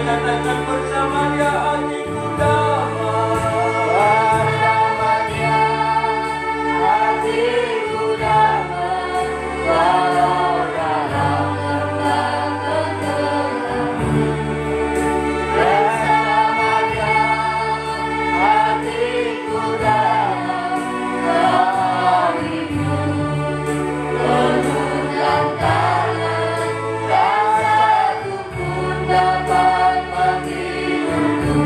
katakan bersama dia, hatiku damai. Bersama dia hatiku damai, walau dalam lembah kegelapan. Bersama dia hatiku damai, harimu penuhkan tangan, rasaku pun dapat menghidupku.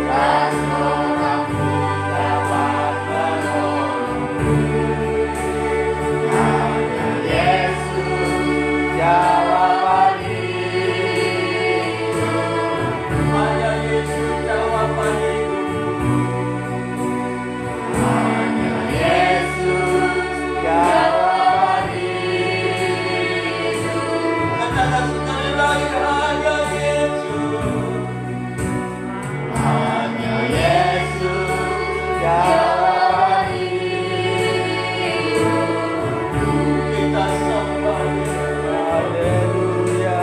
Seorang pun dapat menolongku. Hanya Yesus jawaban hidupku. Hanya Yesus jawaban hidupku. Hanya Yesus jawaban hidupku. Katakan sekali lagi, hanya Yesus. Hanya Yesus jawaban hidupku. Kita sembah Dia. Haleluya.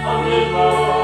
Haleluya.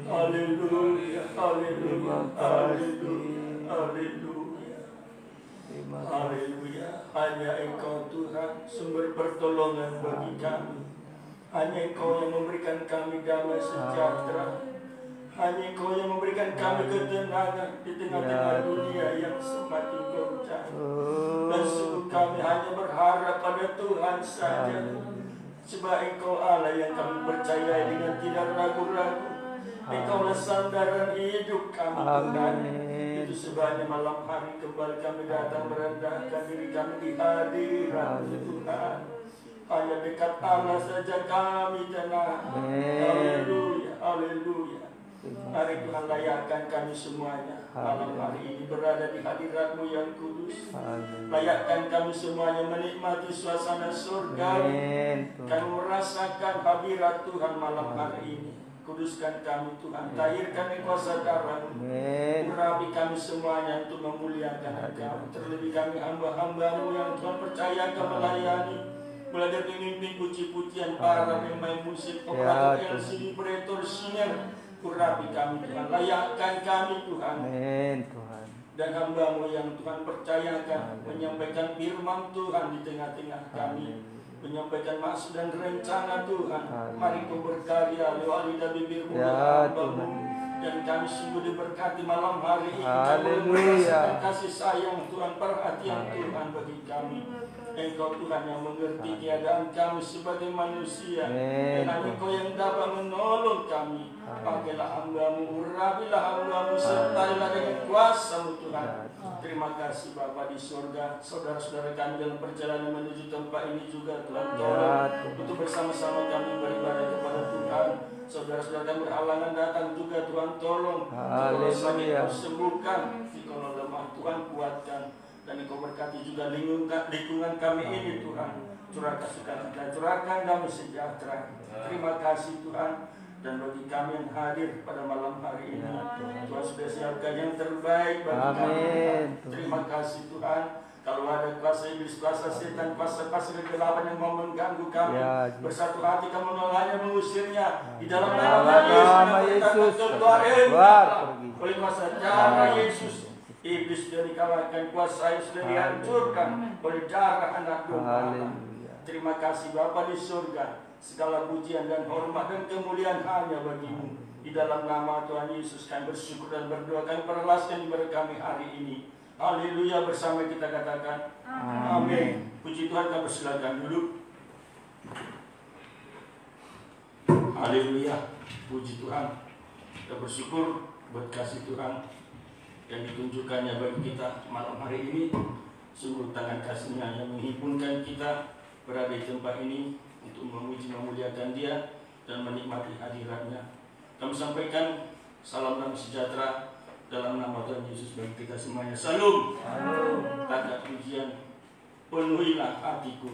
Haleluya, haleluya, haleluya, haleluya. Haleluya. Hanya Engkau Tuhan sumber pertolongan bagi kami. Hanya Engkau yang memberikan kami damai sejahtera. Hanya Engkau yang memberikan kami ketenangan di tengah-tengah dunia yang semakin goncang. Dan sungguh kami hanya berharap pada Tuhan saja. Sebab Engkau Allah yang kami percaya dengan tidak ragu-ragu. Engkaulah sandaran hidup kami Tuhan. Itu sebabnya malam hari kembali kami datang merendahkan diri kami di hadirat Tuhan. Hanya dekat Allah saja kami tenang. Haleluya, haleluya. Mari Tuhan layakkan kami semuanya malam hari ini berada di hadirat-Mu yang kudus. Layakkan kami semuanya menikmati suasana surga. Kami merasakan hadirat Tuhan malam hari ini. Kuduskan kami Tuhan, tahirkan di kuasa darah-Mu. Urapi kami semuanya untuk memuliakan Engkau. Terlebih kami hamba-hamba-Mu yang Tuhan percayakan melayani. Mulai dari pemimpin puji-pujian, para pemain musik, operator LCD, operator singer. Urapi kami Tuhan, layakkan kami Tuhan. Dan hamba-Mu yang Tuhan percayakan menyampaikan firman Tuhan di tengah-tengah kami. Menyampaikan maksud dan rencana Tuhan. Mari Kau berkarya lewat lidah bibir-Mu dan hamba-Mu. Dan kami sungguh diberkati malam hari ini. Haleluya. Kasih sayang Tuhan, perhatian Tuhan bagi kami. Engkau Tuhan yang mengerti keadaan kami sebagai manusia. Dan hanya Engkau yang dapat menolong tolong kami. Pakailah hamba-Mu, urapilah hamba-Mu, sertailah dengan kuasa-Mu Tuhan. Terima kasih Bapa di surga. Saudara-saudara kami dalam perjalanan menuju tempat ini juga Tuhan tolong untuk bersama-sama kami beribadah kepada Tuhan. Saudara-saudara kami berhalangan datang juga Tuhan tolong. Kalau sakit Kau sembuhkan, kalau lemah Tuhan kuatkan. Dan Engkau berkati juga lingkungan kami ini Tuhan. Curahkan sukacita, curahkan damai sejahtera. Terima kasih Tuhan. Dan bagi kami yang hadir pada malam hari ini, Tuhan sudah siapkan yang terbaik bagi kami. Terima kasih Tuhan. Kalau ada kuasa iblis, kuasa setan, kuasa-kuasa kegelapan yang mau mengganggu kami, bersatu hati kami menolaknya, mengusirnya. Di dalam nama Yesus, keluar oleh kuasa darah Yesus. Iblis sudah dikalahkan, kuasa sudah dihancurkan oleh darah anak domba. Terima kasih Bapa di surga. Segala pujian dan hormat dan kemuliaan hanya bagi-Mu. Di dalam nama Tuhan Yesus kami bersyukur dan berdoa, kami perlaskan ibadah kami hari ini. Haleluya, bersama kita katakan amin. Puji Tuhan, kami persilakan duduk. Haleluya, puji Tuhan. Kita bersyukur buat kasih Tuhan yang ditunjukkannya bagi kita malam hari ini. Sungguh tangan kasih-Nya yang menghimpunkan kita berada di tempat ini untuk memuji memuliakan Dia dan menikmati hadirat-Nya. Kami sampaikan salam damai sejahtera dalam nama Tuhan Yesus bagi kita semuanya. Salam. Tanda pujian, penuhilah hatiku.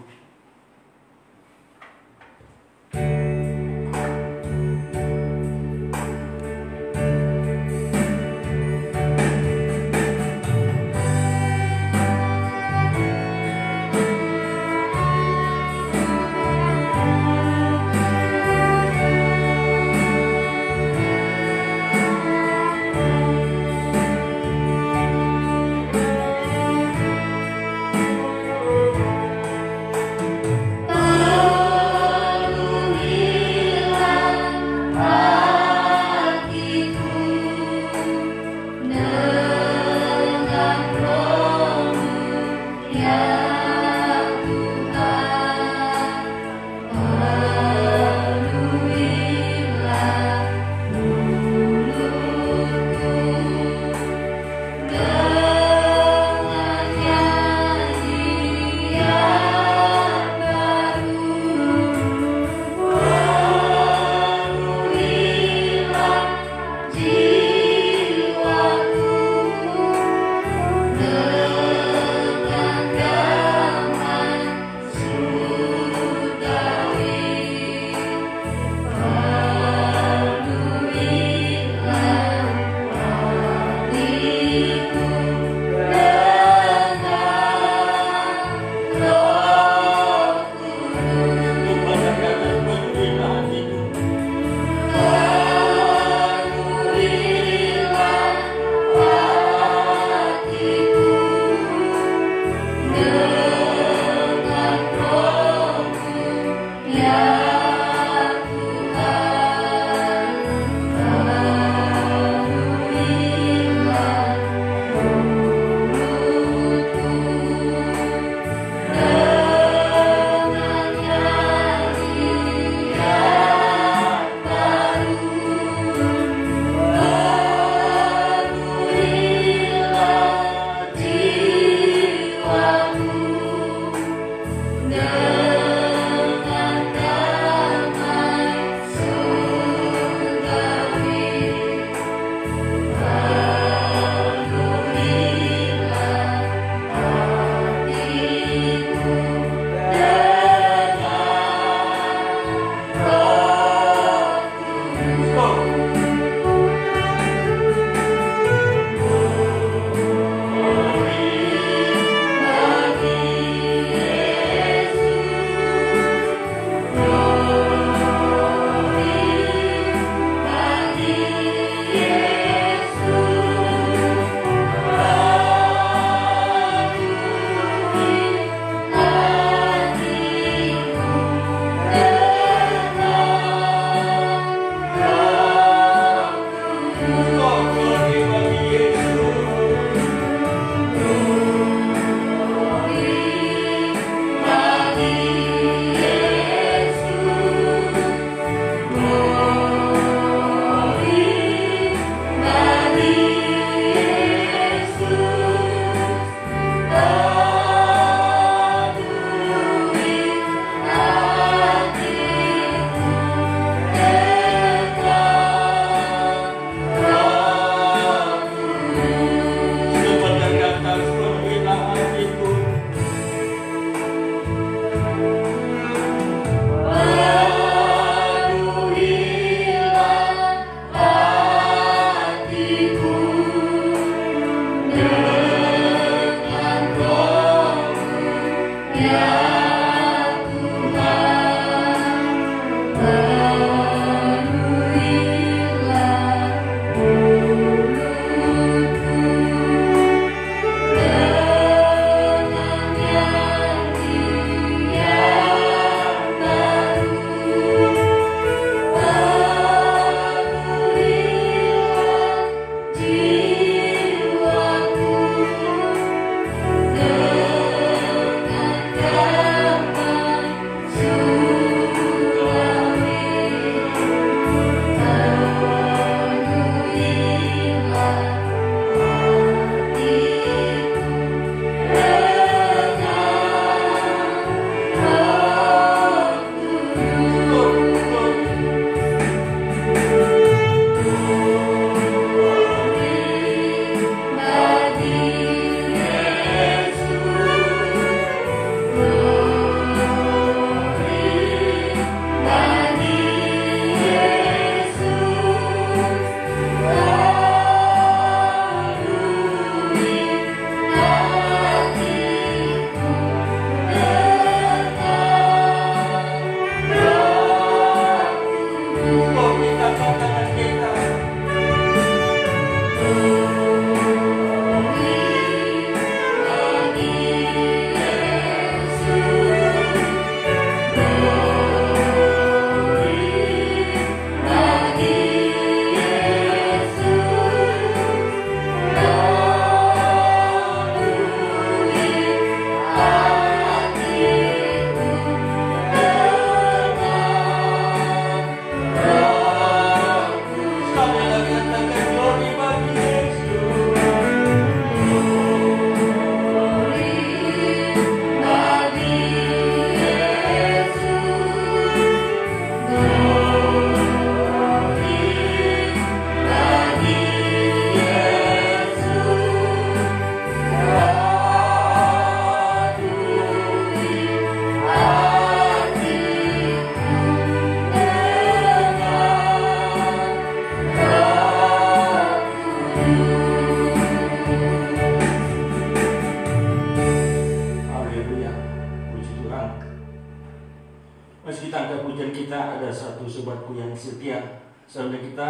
Saudara kita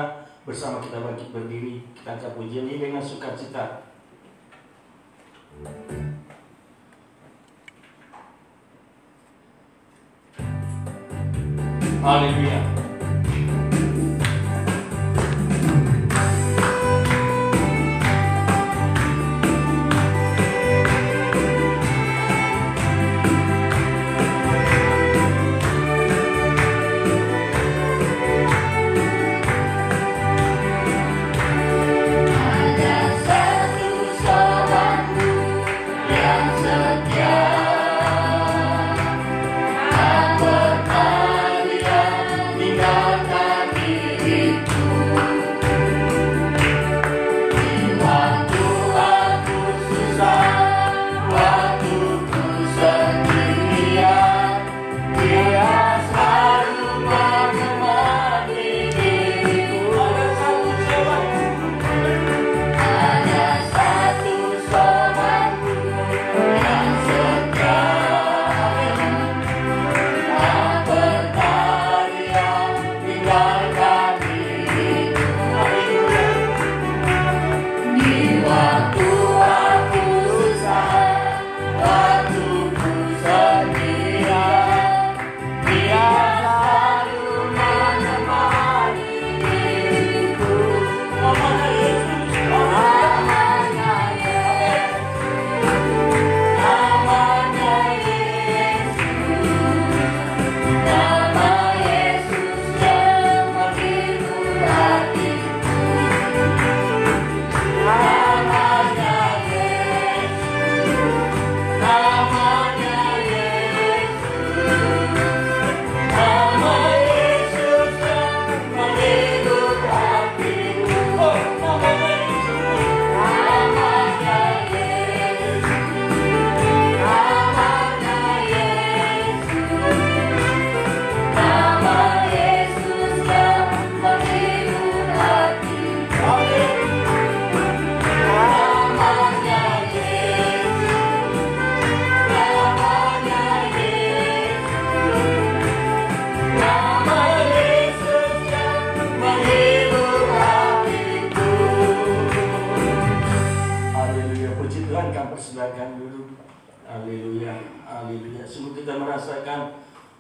bersama kita bangkit berdiri, kita angkat pujian ini dengan sukacita. Haleluya.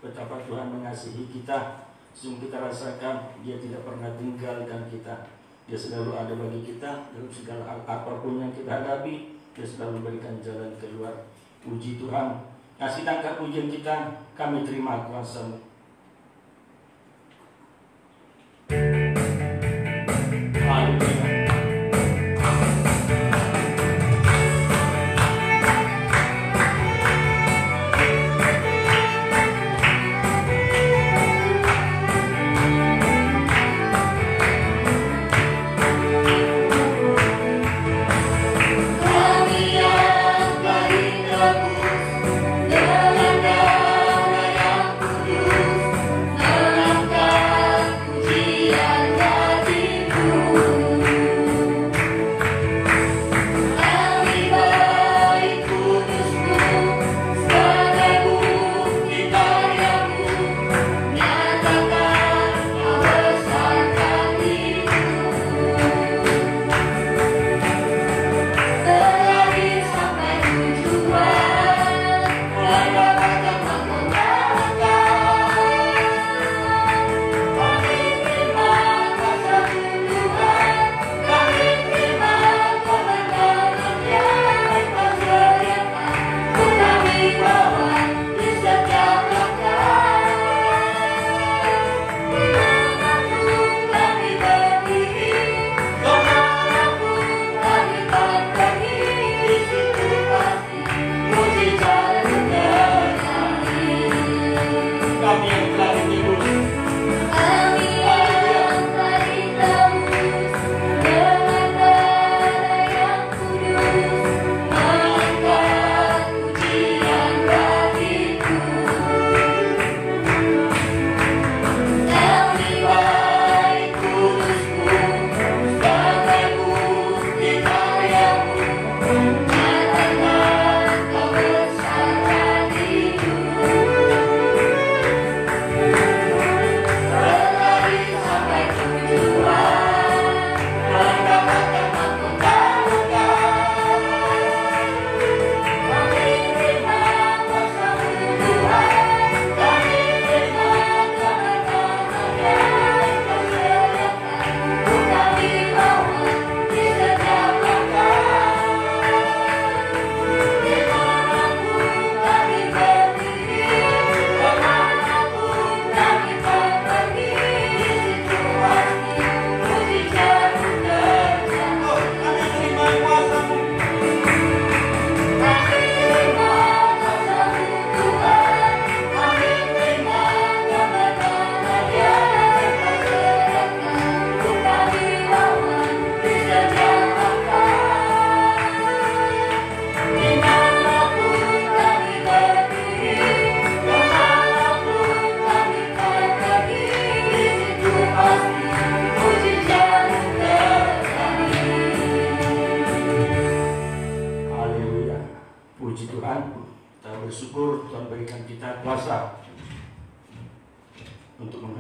Betapa Tuhan mengasihi kita. Sungguh kita rasakan Dia tidak pernah tinggalkan kita. Dia selalu ada bagi kita dalam segala apapun yang kita hadapi. Dia selalu memberikan jalan keluar. Puji Tuhan. Kasih tangkap pujian kita, kami terima kuasa-Mu. Haleluya. Dengan damai yang kudus.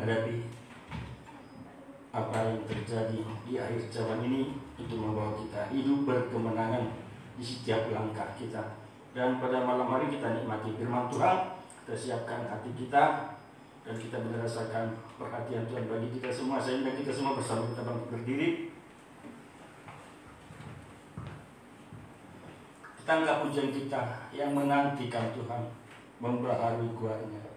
menghadapi apa yang terjadi di akhir zaman ini, itu membawa kita hidup berkemenangan di setiap langkah kita. Dan pada malam hari kita nikmati firman Tuhan, kita siapkan hati kita, dan kita merasakan perhatian Tuhan bagi kita semua. Sehingga kita semua bersama kita bangkit berdiri. Kita anggap pujian kita yang menantikan Tuhan membaharui kuat-Nya.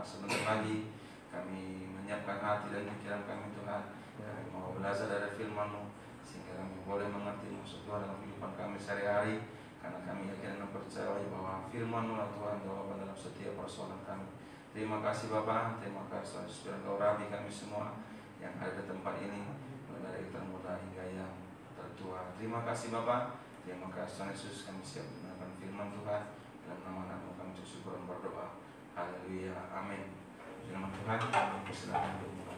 Sebentar lagi kami menyiapkan hati dan pikiran kami Tuhan. Kami mau belajar dari firman-Mu sehingga kami boleh mengerti maksud Tuhan dalam kehidupan kami sehari-hari. Karena kami yakin dan percaya bahwa firman-Mu lah Tuhan jawaban dalam setiap persoalan kami. Terima kasih Bapa, terima kasih Tuhan Engkau rabi kami semua yang ada di tempat ini, mulai dari termuda hingga yang tertua. Terima kasih Bapa, terima kasih Tuhan Yesus, kami siap mendengarkan firman Tuhan. Dalam nama-Mu kami bersyukur dan berdoa. Haleluya, amin. Firman Tuhan, kami persilakan untuk mulai.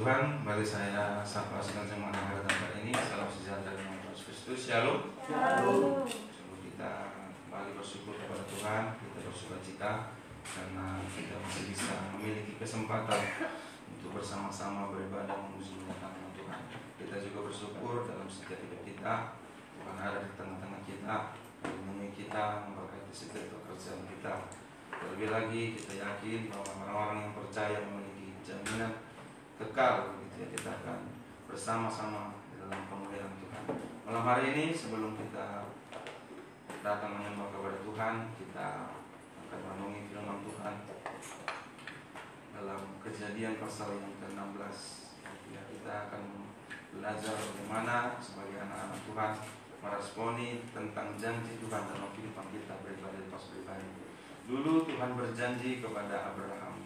Tuhan, mari saya sapa sekalian mendengar tempat ini. Salam sejahtera dengan Yesus Kristus. Shalom. Shalom. Sebelum kita kembali bersyukur kepada Tuhan, kita bersuka cita karena kita masih bisa memiliki kesempatan untuk bersama-sama beribadah memuji nama Tuhan. Kita juga bersyukur dalam setiap hidup kita, Tuhan ada di tengah-tengah kita, melindungi kita, memberkati setiap pekerjaan kita. Terlebih lagi kita yakin bahwa orang-orang yang percaya memiliki jaminan kekal, begitu ya, kita akan bersama-sama di dalam kemuliaan Tuhan. Malam hari ini sebelum kita datang menyembah kepada Tuhan, kita akan merenungi firman Tuhan dalam Kejadian pasal yang ke-16. Ya, kita akan belajar bagaimana sebagai anak-anak Tuhan meresponi tentang janji Tuhan dalam kehidupan kita beribadah pas pribadi. Dulu Tuhan berjanji kepada Abraham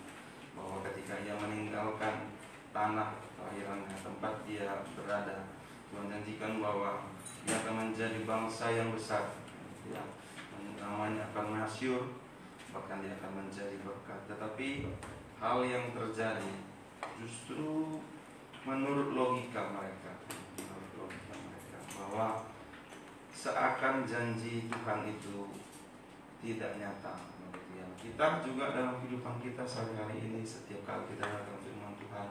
bahwa ketika ia meninggalkan tanah kelahirannya, tempat dia berada, Tuhan janjikan bahwa dia akan menjadi bangsa yang besar, ya, namanya akan masyhur, bahkan dia akan menjadi berkat. Tetapi hal yang terjadi justru menurut logika mereka, bahwa seakan janji Tuhan itu tidak nyata. Kita juga dalam kehidupan kita sehari-hari ini, setiap kali kita datang firman Tuhan,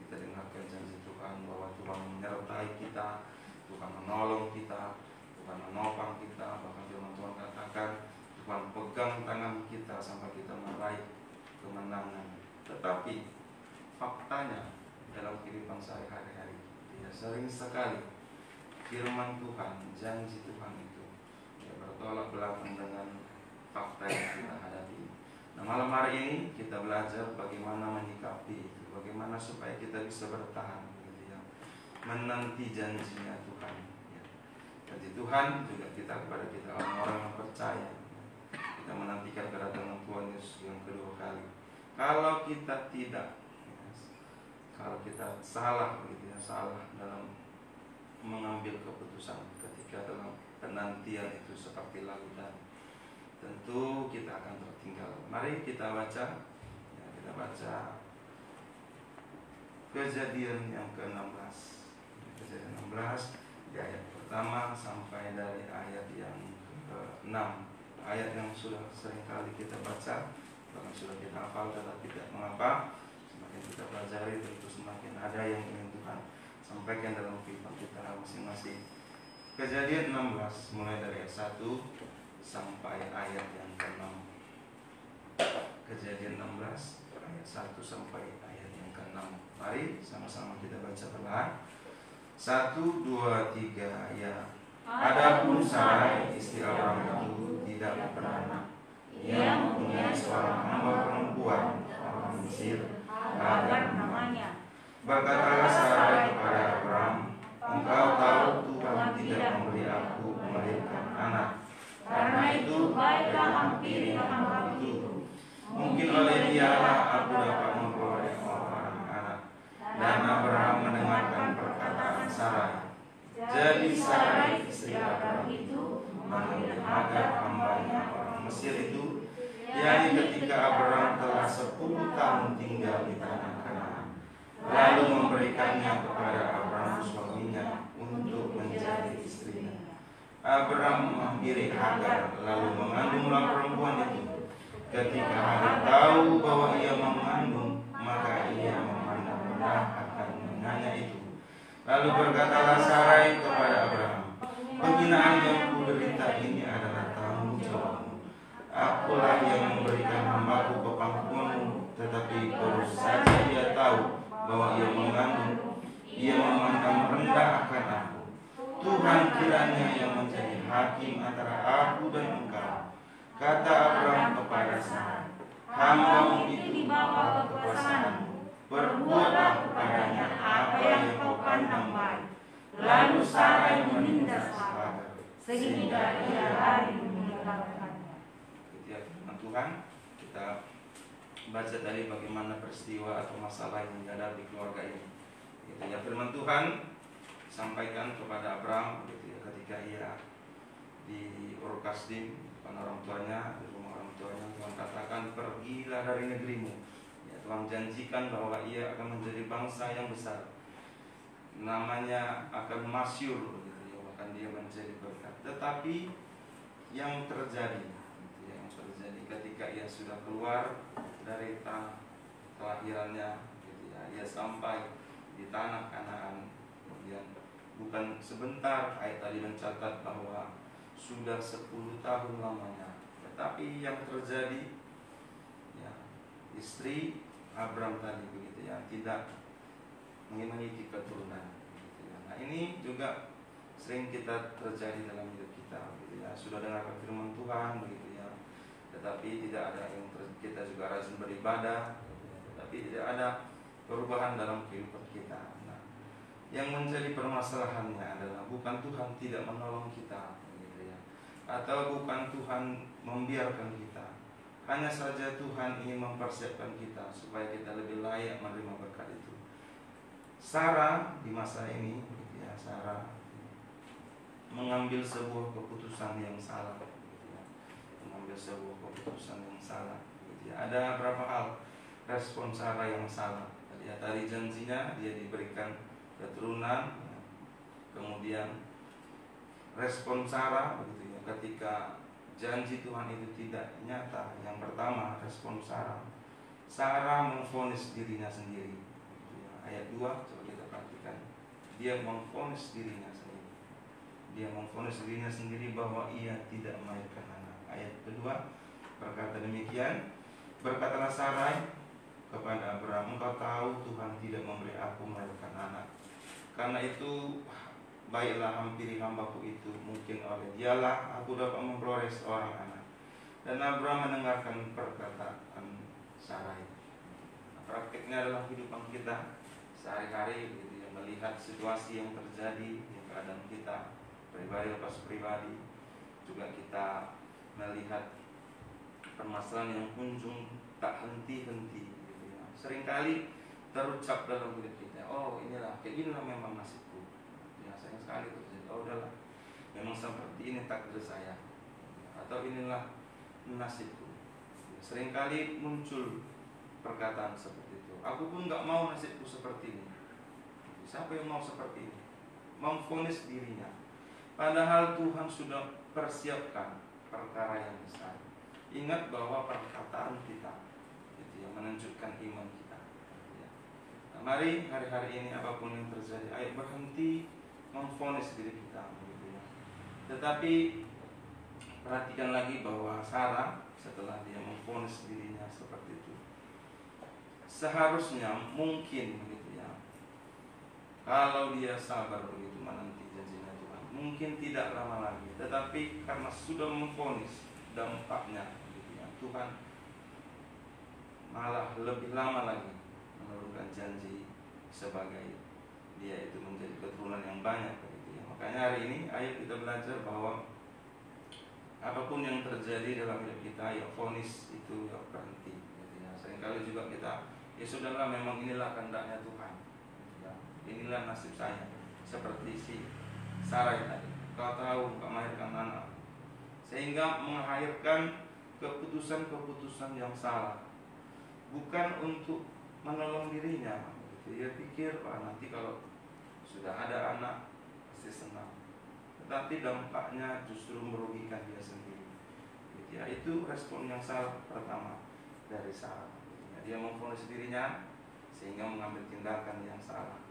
kita dengarkan janji Tuhan bahwa Tuhan menyertai kita, Tuhan menolong kita, Tuhan menopang kita. Bahkan firman Tuhan katakan Tuhan pegang tangan kita sampai kita meraih kemenangan. Tetapi faktanya dalam kehidupan sehari-hari, ya, sering sekali firman Tuhan, janji Tuhan itu ya bertolak belakang dengan fakta yang kita hadapi. Nah, malam hari ini kita belajar bagaimana menyikapi itu, bagaimana supaya kita bisa bertahan, gitu ya, menanti janjinya Tuhan. Ya. Janji Tuhan juga kita kepada kita orang-orang yang percaya. Kita menantikan kedatangan Tuhan Yesus yang kedua kali. Kalau kita tidak, ya, kalau kita salah, gitu ya, salah dalam mengambil keputusan ketika dalam penantian itu seperti lautan, tentu kita akan tertinggal. Mari kita baca, ya, kita baca Kejadian yang ke-16. Kejadian 16 di ayat pertama sampai dari ayat yang ke-6. Ayat yang sudah sering kali kita baca, bahkan sudah kita hafal, tetapi tidak mengapa, semakin kita pelajari tentu semakin ada yang ingin Tuhan sampaikan dalam kehidupan kita masing-masing. Kejadian 16 mulai dari ayat 1 sampai ayat yang ke-6. Kejadian 16 ayat 1 sampai ayat yang ke-6. Mari sama-sama kita baca perlahan. 1, 2, 3 ya. Adapun Sarai istri Abraham itu tidak beranak. Ia mempunyai seorang hamba perempuan orang Mesir, Hagar namanya. Berkatalah Sarai kepada Abraham, engkau tahu Tuhan tidak memberi aku melahirkan anak. Karena itu baiklah hampiri hamba itu. Mungkin oleh dialah aku dapat memperoleh orang anak. Dan Abraham mendengarkan perkataan Sarai. Jadi Sarai istri Abraham itu memanggil Hagar hambanya orang Mesir itu, yakni ketika Abraham telah 10 tahun tinggal di tanah Kanaan, lalu memberikannya kepada Abraham suaminya untuk menjadi istrinya. Abraham menghampiri Hagar lalu mengandunglah perempuan itu. Ketika Hagar tahu bahwa ia mengandung, maka ia memandang rendah akan menanya itu. Lalu berkatalah Sarai kepada Abraham, penghinaan yang kuderita ini adalah tanggung jawabmu. Akulah yang memberikan hambaku ke pangkuanmu, tetapi baru saja ia tahu bahwa ia mengandung, ia memandang rendah akan aku. Tuhan kiranya yang menjadi hakim antara aku dan engkau. Kata Abraham kepada Sarai, hambamu itu di bawah kekuasaanmu. Perbuatlah kepadanya apa yang kau pandang baik. Lalu Sarai menindas Hagar sehingga ia lari meninggalkannya. Ketika firman Tuhan, kita baca tadi bagaimana peristiwa atau masalah yang dihadapi keluarga ini. Ya, firman Tuhan sampaikan kepada Abraham ketika ia di Ur Kasdim, depan orang tuanya, di rumah orang tuanya, Tuhan katakan pergilah dari negerimu. Ya, Tuhan janjikan bahwa ia akan menjadi bangsa yang besar, namanya akan masyhur begitu ya, bahkan dia menjadi berkat. Tetapi yang terjadi ketika ia sudah keluar dari tanah kelahirannya gitu ya, ia sampai di tanah Kanaan, kemudian bukan sebentar, ayat tadi mencatat bahwa sudah 10 tahun lamanya. Tetapi yang terjadi ya, istri Abram tadi begitu ya, tidak memiliki keturunan begitu ya. Nah, ini juga sering kita terjadi dalam hidup kita begitu ya. Sudah dengar firman Tuhan begitu ya, tetapi tidak ada yang kita juga rajin beribadah, tetapi tidak ada perubahan dalam kehidupan kita. Nah, yang menjadi permasalahannya adalah bukan Tuhan tidak menolong kita begitu ya, atau bukan Tuhan membiarkan kita. Hanya saja Tuhan ingin mempersiapkan kita supaya kita lebih layak menerima berkat itu. Sarah di masa ini begitu ya, Sarah mengambil sebuah keputusan yang salah begitu ya. Mengambil sebuah keputusan yang salah begitu ya. Ada berapa hal respon Sarah yang salah. Tadi janjinya dia diberikan keturunan, kemudian respon Sarah begitu ya, ketika janji Tuhan itu tidak nyata. Yang pertama, respon Sarah memvonis dirinya sendiri begitu ya. Ayat 2 coba kita perhatikan, dia memvonis dirinya sendiri. Dia memvonis dirinya sendiri bahwa ia tidak melahirkan anak. Ayat kedua berkata demikian, berkatalah Sarai kepada Abraham, engkau tahu Tuhan tidak memberi aku melahirkan anak. Karena itu baiklah hampiri hambaku itu, mungkin oleh dialah aku dapat memperoleh seorang anak. Dan Abraham mendengarkan perkataan Sarai. Nah, praktiknya adalah kehidupan kita sehari-hari gitu ya, melihat situasi yang terjadi di keadaan kita pribadi lepas pribadi, juga kita melihat permasalahan yang kunjung tak henti-henti gitu ya. Seringkali terucap dalam hidup kita, oh inilah, kayak inilah memang nasibku ya, sayang sekali terjadi, oh udahlah, memang seperti ini takdir saya, atau inilah nasibku. Seringkali muncul perkataan seperti itu, aku pun gak mau nasibku seperti ini. Siapa yang mau seperti ini? Memvonis dirinya, padahal Tuhan sudah persiapkan perkara yang besar. Ingat bahwa perkataan kita itu yang menunjukkan iman kita ya. Nah, mari hari-hari ini apapun yang terjadi, ayo berhenti memvonis diri kita gitu ya. Tetapi perhatikan lagi bahwa Sarah setelah dia memvonis dirinya seperti itu, seharusnya mungkin begitu ya, kalau dia sabar begitu menanti janjinya Tuhan, mungkin tidak lama lagi. Tetapi karena sudah memvonis, dampaknya begitu ya, Tuhan malah lebih lama lagi menurunkan janji sebagai dia itu menjadi keturunan yang banyak begitu ya. Makanya hari ini ayo kita belajar bahwa apapun yang terjadi dalam hidup kita, ya vonis itu ya berhenti gitu ya. Seringkali juga kita, ya sudahlah, memang inilah kehendaknya Tuhan gitu ya. Inilah nasib saya, seperti si Sarai tadi, kau tahu kau melahirkan anak, sehingga mengakhirkan keputusan-keputusan yang salah, bukan untuk menolong dirinya gitu. Dia pikir, wah nanti kalau sudah ada anak pasti senang, tetapi dampaknya justru merugikan dia sendiri gitu ya. Itu respon yang salah pertama dari Sarah gitu ya. Dia memvonis dirinya sehingga mengambil tindakan yang salah.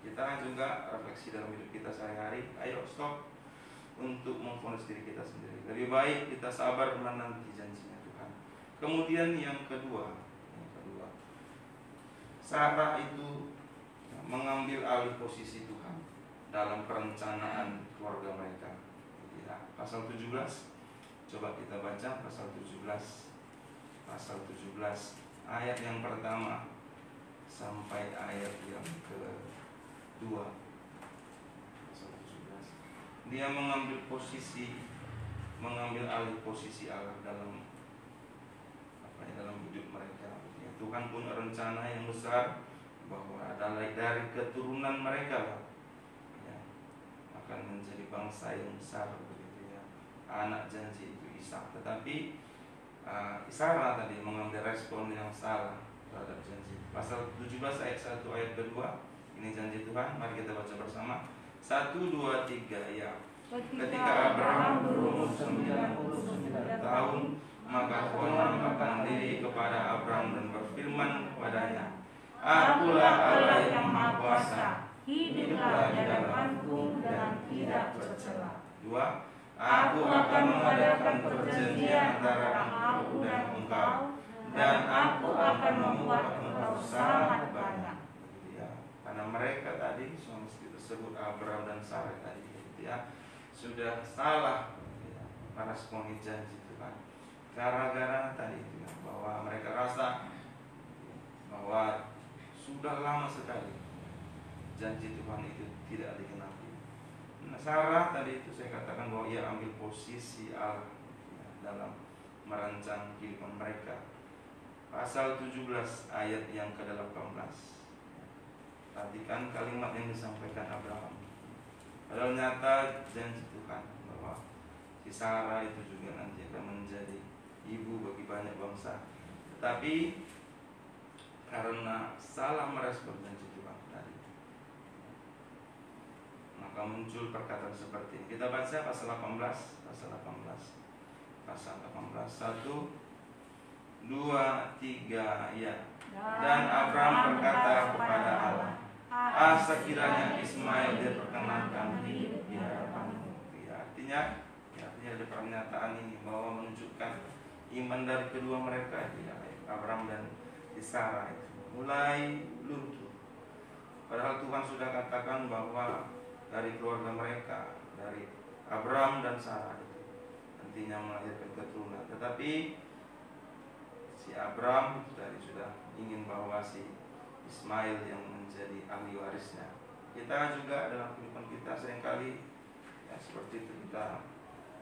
Kita juga refleksi dalam hidup kita sehari-hari, ayo stop untuk memvonis diri kita sendiri. Lebih baik kita sabar menanti janjinya Tuhan. Kemudian yang kedua, Sarah itu mengambil alih posisi Tuhan dalam perencanaan keluarga mereka. Ya, pasal 17, coba kita baca pasal 17 ayat yang pertama sampai ayat yang kedua. Pasal 17, dia mengambil alih posisi Allah dalam hidup mereka. Ya, Tuhan punya rencana yang besar bahwa dari keturunan mereka ya, akan menjadi bangsa yang besar begitu ya. Anak janji itu Ishak. Tetapi Sarah tadi mengambil respon yang salah, terhadap janji. Pasal 17 ayat 1 ayat kedua, ini janji Tuhan. Mari kita baca bersama. 1, 2, 3 ya. Ketika Abraham berumur 99 tahun, maka Tuhan akan diri kepada Abraham dan berfirman kepadanya, Akulah Allah yang Maha Kuasa, hiduplah di hadapanku dan tidak bercela. 2. Aku akan mengadakan perjanjian antara aku dan engkau, dan aku akan membuat engkau sangat banyak. Ya, karena mereka tadi, suami istri tersebut Abraham dan Sarah tadi, ya, sudah salah ya, meresponi janji Tuhan. Gara-gara tadi itu, bahwa mereka rasa bahwa sudah lama sekali janji Tuhan itu tidak digenapi. Nah, Sarah tadi itu saya katakan bahwa ia ambil posisi Allah ya, dalam merancang kehidupan mereka. Pasal 17 ayat yang ke-18. Perhatikan kalimat yang disampaikan Abraham. Padahal nyata janji Tuhan bahwa si Sarah itu juga nanti akan menjadi ibu bagi banyak bangsa. Tetapi karena salah merespon janji Tuhan tadi, maka muncul perkataan seperti ini. Kita baca pasal 18, pasal 18, pasal 18, 1, 2, 3 ya. Dan Abraham berkata kepada Allah, sekiranya Ismail diperkenankan hidup di hadapanmu. Ya, artinya ada pernyataan ini bahwa menunjukkan iman dari kedua mereka, ya, Abraham dan Sarah itu mulai luntur. Padahal Tuhan sudah katakan bahwa dari keluarga mereka, dari Abraham dan Sarah itu nantinya melahirkan keturunan. Tetapi si Abraham dari sudah ingin bahwa si Ismail yang menjadi ahli warisnya. Kita juga dalam kehidupan kita seringkali ya seperti itu, kita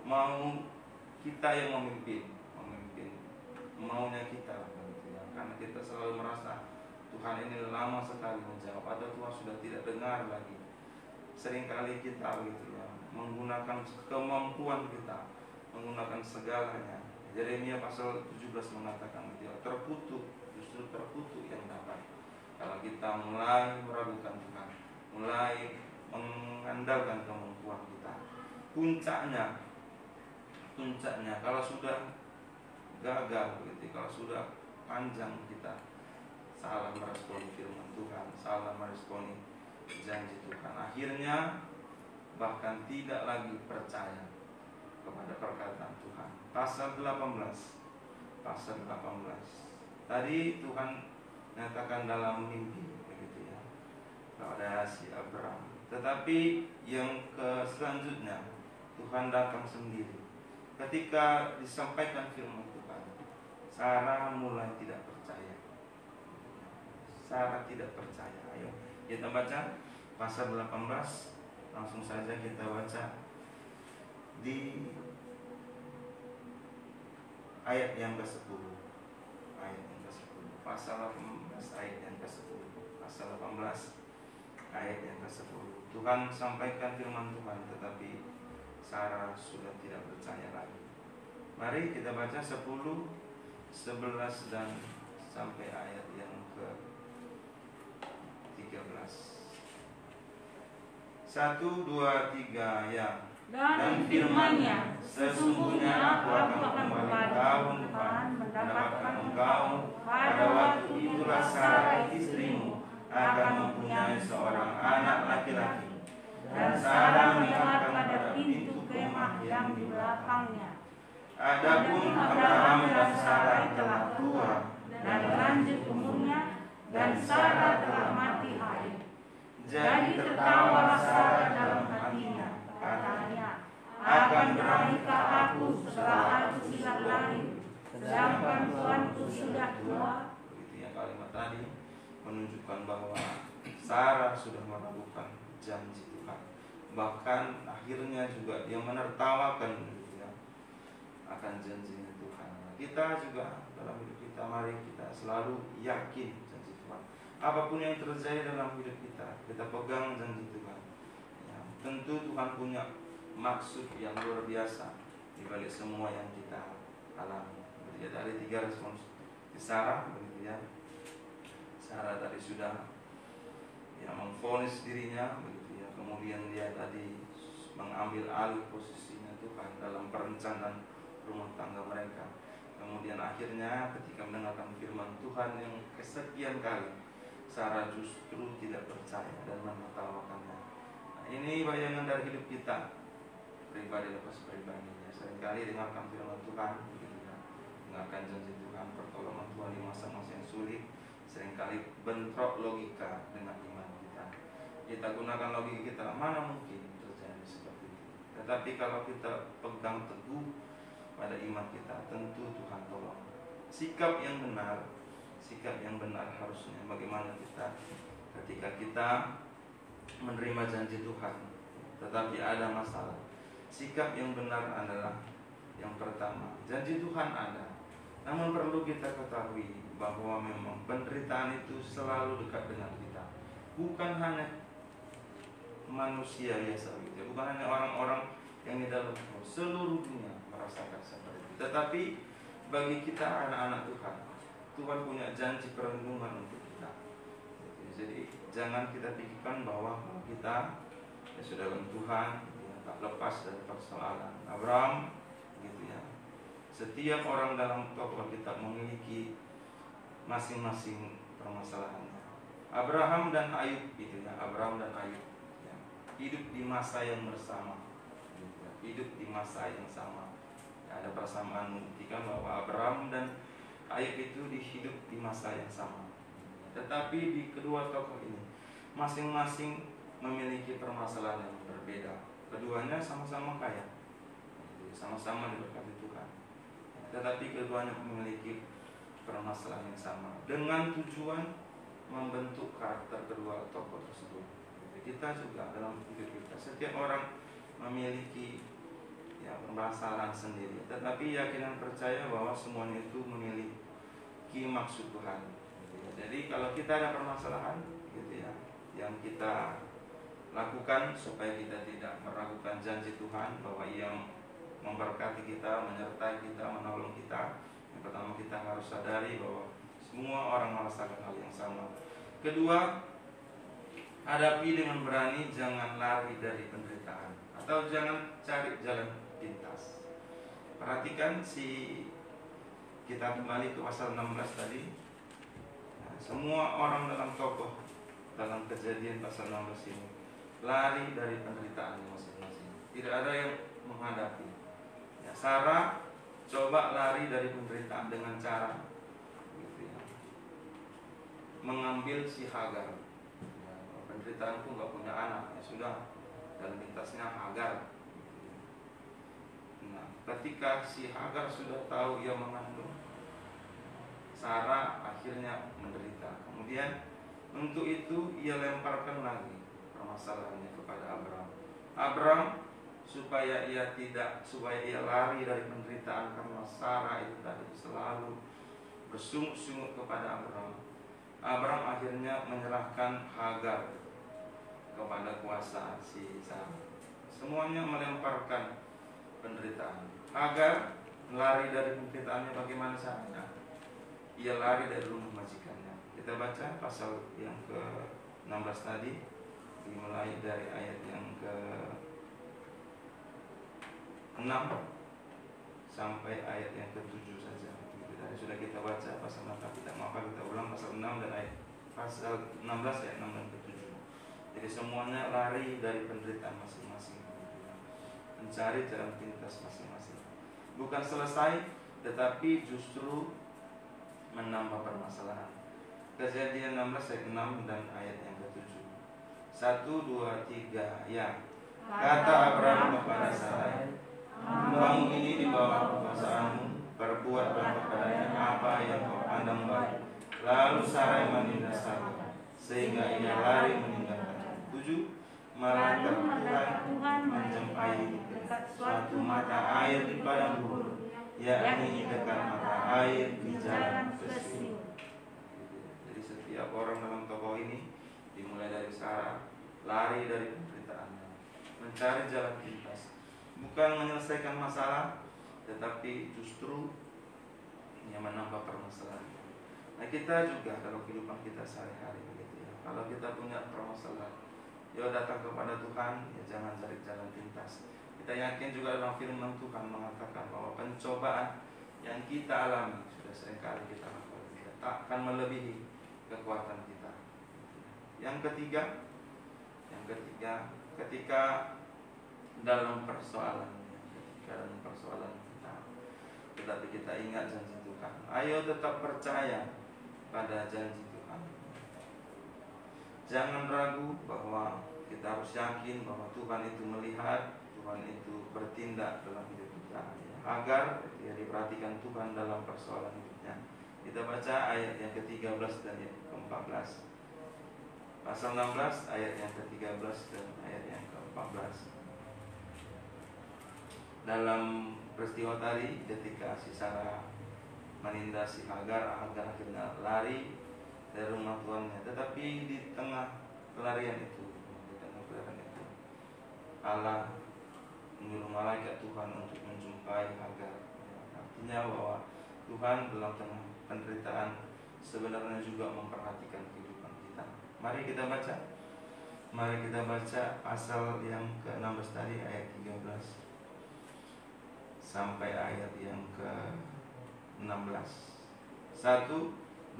mau kita yang memimpin maunya kita, karena kita selalu merasa Tuhan ini lama sekali menjawab atau Tuhan sudah tidak dengar lagi. Seringkali kita begitu ya, menggunakan kemampuan kita, menggunakan segalanya. Yeremia pasal 17 mengatakan gitu ya, justru terkutuk yang dapat kalau kita mulai meragukan Tuhan, mulai mengandalkan kemampuan kita. Puncaknya kalau sudah gagal begitu, kalau sudah panjang kita salah meresponi firman Tuhan, salah meresponi janji Tuhan, akhirnya bahkan tidak lagi percaya kepada perkataan Tuhan. Pasal 18 tadi Tuhan nyatakan dalam mimpi begitu ya kepada si Abraham. Tetapi yang selanjutnya Tuhan datang sendiri. Ketika disampaikan firman Tuhan, Sarah mulai tidak percaya. Ayo kita baca pasal 18. Langsung saja kita baca di ayat yang ke-10. Pasal 18 ayat yang ke-10. Pasal 18 ayat yang ke-10. Tuhan sampaikan firman Tuhan, tetapi Sarah sudah tidak percaya lagi. Mari kita baca 10, 11 dan sampai ayat yang ke-13. 1, 2, 3 ya. Dan firman-Nya, sesungguhnya aku akan kembali tahun depan mendapatkan engkau, pada waktu itulah Sarah istrimu akan mempunyai seorang anak laki-laki. Dan Sarah melihat pada pintu kemah yang di belakangnya. Adapun Abraham dan Sarah telah tua dan lanjut umurnya, dan Sarah telah mati haid. Jadi tertawalah Sarah dalam hatinya, katanya, akan beranikah aku setelah aku silat lain, sedangkan tuanku sudah tua. Begitu ya kalimat tadi menunjukkan bahwa Sarah sudah meragukan janji Tuhan. Bahkan akhirnya juga dia menertawakan ya, akan janjinya Tuhan. Kita juga dalam hidup kita, mari kita selalu yakin janji Tuhan. Apapun yang terjadi dalam hidup kita, kita pegang janji Tuhan ya, tentu Tuhan punya maksud yang luar biasa di balik semua yang kita alami. Ya, dari 3 respons Sarah begitu ya. Sarah tadi sudah memvonis dirinya begitu ya, kemudian dia tadi mengambil alih posisinya Tuhan dalam perencanaan rumah tangga mereka. Kemudian akhirnya ketika mendengarkan firman Tuhan yang kesekian kali, Sarah justru tidak percaya dan menertawakannya. Nah, ini bayangan dari hidup kita pribadi lepas pribadinya. Seringkali dengarkan firman Tuhan begitu ya, dengarkan janji Tuhan, pertolongan Tuhan di masa-masa yang sulit, seringkali bentrok logika dengan iman kita. Kita gunakan logika kita, mana mungkin terjadi seperti itu. Tetapi kalau kita pegang teguh pada iman kita, tentu Tuhan tolong. Sikap yang benar harusnya bagaimana kita ketika kita menerima janji Tuhan, tetapi ada masalah. Sikap yang benar adalah yang pertama, janji Tuhan ada, namun perlu kita ketahui bahwa memang penderitaan itu selalu dekat dengan kita. Bukan hanya manusia biasa, bukan hanya orang-orang yang di dalam seluruh dunia merasakan seperti itu. Tetapi bagi kita anak-anak Tuhan, Tuhan punya janji perlindungan untuk kita. Jadi jangan kita pikirkan bahwa kita sudah dalam Tuhan, tak lepas dari persoalan. Abraham, gitu ya. Setiap orang dalam tokoh kita memiliki masing-masing permasalahannya. Abraham dan Ayub, gitu ya. Abraham dan Ayub, ya. Hidup di masa yang bersama, gitu ya. Hidup di masa yang sama. Ada persamaan membuktikan bahwa Abraham dan Ayub itu hidup di masa yang sama. Tetapi di kedua tokoh ini masing-masing memiliki permasalahan yang berbeda. Keduanya sama-sama kaya, sama-sama diberkati Tuhan, tetapi keduanya memiliki permasalahan yang sama dengan tujuan membentuk karakter kedua tokoh tersebut. Kita juga dalam hidup kita, setiap orang memiliki permasalahan sendiri, tetapi yakinan percaya bahwa semuanya itu memiliki maksud Tuhan. Jadi kalau kita ada permasalahan, gitu ya, yang kita lakukan supaya kita tidak meragukan janji Tuhan bahwa Ia memberkati kita, menyertai kita, menolong kita. Yang pertama, kita harus sadari bahwa semua orang merasakan hal yang sama. Kedua, hadapi dengan berani, jangan lari dari penderitaan atau jangan cari jalan pintas. Perhatikan kita kembali ke pasal 16 tadi. Nah, semua orang dalam tokoh dalam Kejadian pasal 16 ini lari dari penderitaan masing-masing. Tidak ada yang menghadapi. Sarah coba lari dari penderitaan dengan cara mengambil si Hagar. Penderitaanku nggak punya anak, ya sudah, dan pintasnya Hagar. Nah, ketika si Hagar sudah tahu ia mengandung, Sarah akhirnya menderita. Kemudian untuk itu ia lemparkan lagi permasalahannya kepada Abraham supaya ia lari dari penderitaan karena Sarah itu tadi selalu bersungut-sungut kepada Abraham akhirnya menyerahkan Hagar kepada kuasa si Sarah. Semuanya melemparkan penderitaan. Hagar lari dari penderitaannya bagaimana caranya? Ia lari dari rumah majikannya. Kita baca pasal yang ke-16 tadi, dimulai dari ayat yang ke-6 sampai ayat yang ke-7 saja. Tadi sudah kita baca pasal 6, tidak maka kita ulang pasal 6 dan ayat pasal 16 ayat 6 dan ke-7. Jadi semuanya lari dari penderitaan masing-masing, mencari jalan pintas masing-masing. Bukan selesai, tetapi justru menambah permasalahan. Kejadian 16 ayat 6 dan ayat yang ke-7. 1, 2, 3, ya. Kata Abraham kepada Sarai, hambamu ini di bawah kekuasaanmu, perbuatlah kepadanya apa yang kau pandang baik. Lalu Sarai menindas Hagar, sehingga ia lari meninggalkan. 7, malah Tuhan menjumpai suatu mata air di padang gurun, yakni dekat mata air di jalan ke Siloam. Jadi setiap orang dalam tokoh ini dimulai dari Sarah, lari dari penderitaannya, mencari jalan pintas, bukan menyelesaikan masalah, tetapi justru ia menambah permasalahan. Nah, kita juga dalam kehidupan kita sehari-hari begitu ya. Kalau kita punya permasalahan, ya datang kepada Tuhan, ya jangan cari jalan pintas. Kita yakin juga dalam firman Tuhan mengatakan bahwa pencobaan yang kita alami sudah seringkali kita lakukan, tak akan melebihi kekuatan kita. Yang ketiga, ketika dalam persoalan kita, tetapi kita ingat janji Tuhan, ayo tetap percaya pada janji Tuhan. Jangan ragu bahwa kita harus yakin bahwa Tuhan itu melihat, Tuhan itu bertindak dalam hidup kita. Agar ya, diperhatikan Tuhan dalam persoalan hidupnya. Kita baca ayat yang ke-13 dan yang ke-14. Pasal 16 ayat yang ke-13 dan ayat yang ke-14. Dalam peristiwa tadi ketika si Sarah menindas si Hagar akhirnya lari dari rumah tuannya. Tetapi di tengah pelarian itu Allah menyuruh malaikat Tuhan untuk menjumpai Hagar. Artinya bahwa Tuhan dalam tengah penderitaan sebenarnya juga memperhatikan kehidupan kita. Mari kita baca pasal yang ke-16 tadi ayat 13 sampai ayat yang ke-16. 1, 2,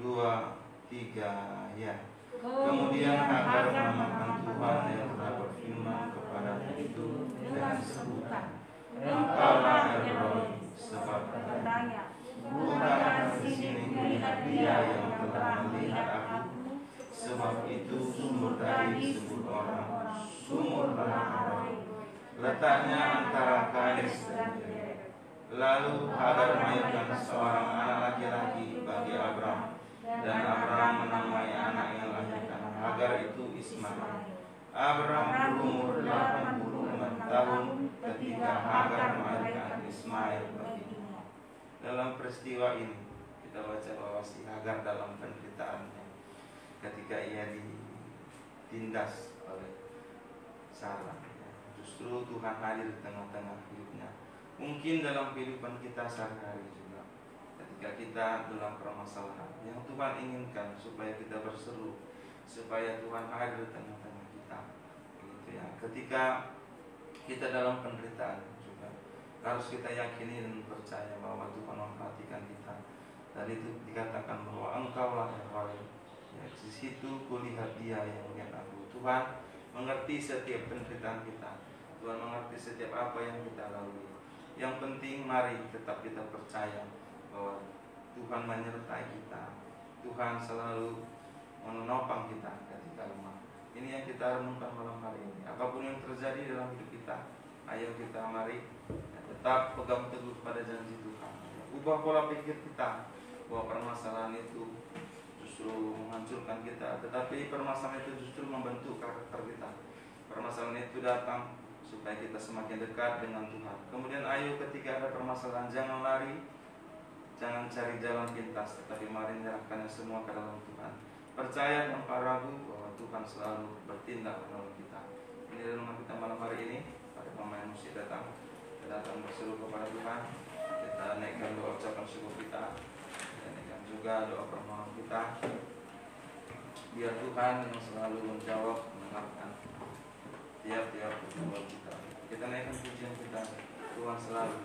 3 ya. Kemudian Hagar menamakan Tuhan yang telah berfirman kepada itu dengan sebutan, engkaulah Elroy, sebab katanya, bukan di sini melihat dia yang telah melihat aku, sebab itu sumur tadi disebut orang, sumur Lahai, letaknya antara Kades dan Bered. Lalu Hagar melahirkan seorang anak laki-laki bagi Abram, dan Abram menamai anak yang lahirkan Hagar itu Ismail. Abram berumur 86 tahun ketika Hagar melahirkan Ismail baginya. Dalam peristiwa ini kita baca bahwa si Hagar dalam penderitaannya ketika ia ditindas oleh Sarah, justru Tuhan hadir di tengah-tengah hidupnya. Mungkin dalam kehidupan kita sehari-hari juga, ketika kita dalam permasalahan yang Tuhan inginkan supaya kita berseru, supaya Tuhan hadir di tengah-tengah kita, gitu ya. Ketika kita dalam penderitaan juga harus kita yakini dan percaya bahwa Tuhan memperhatikan kita. Dan itu dikatakan bahwa engkaulah yang wali. Ya, di situ kulihat dia yang melihat aku. Tuhan mengerti setiap penderitaan kita. Tuhan mengerti setiap apa yang kita lalui. Yang penting mari tetap kita percaya bahwa Tuhan menyertai kita. Tuhan selalu menopang kita ketika lemah. Ini yang kita renungkan malam hari ini. Apapun yang terjadi dalam hidup kita, ayo kita mari tetap pegang teguh pada janji Tuhan. Ubah pola pikir kita bahwa permasalahan itu justru menghancurkan kita, tetapi permasalahan itu justru membentuk karakter kita. Permasalahan itu datang supaya kita semakin dekat dengan Tuhan. Kemudian ayo ketika ada permasalahan jangan lari, jangan cari jalan pintas, tetapi mari menyerahkannya semua ke dalam Tuhan. Percaya tanpa ragu bahwa Tuhan selalu bertindak menolong kita. Ini renungan kita malam hari ini. Pada pemain musik datang, kita datang berseru kepada Tuhan. Kita naikkan doa ucapan syukur kita, dan naikkan juga doa permohonan kita. Biar Tuhan yang selalu menjawab, mendengarkan tiap-tiap permohonan kita. Kita naikkan pujian kita. Tuhan selalu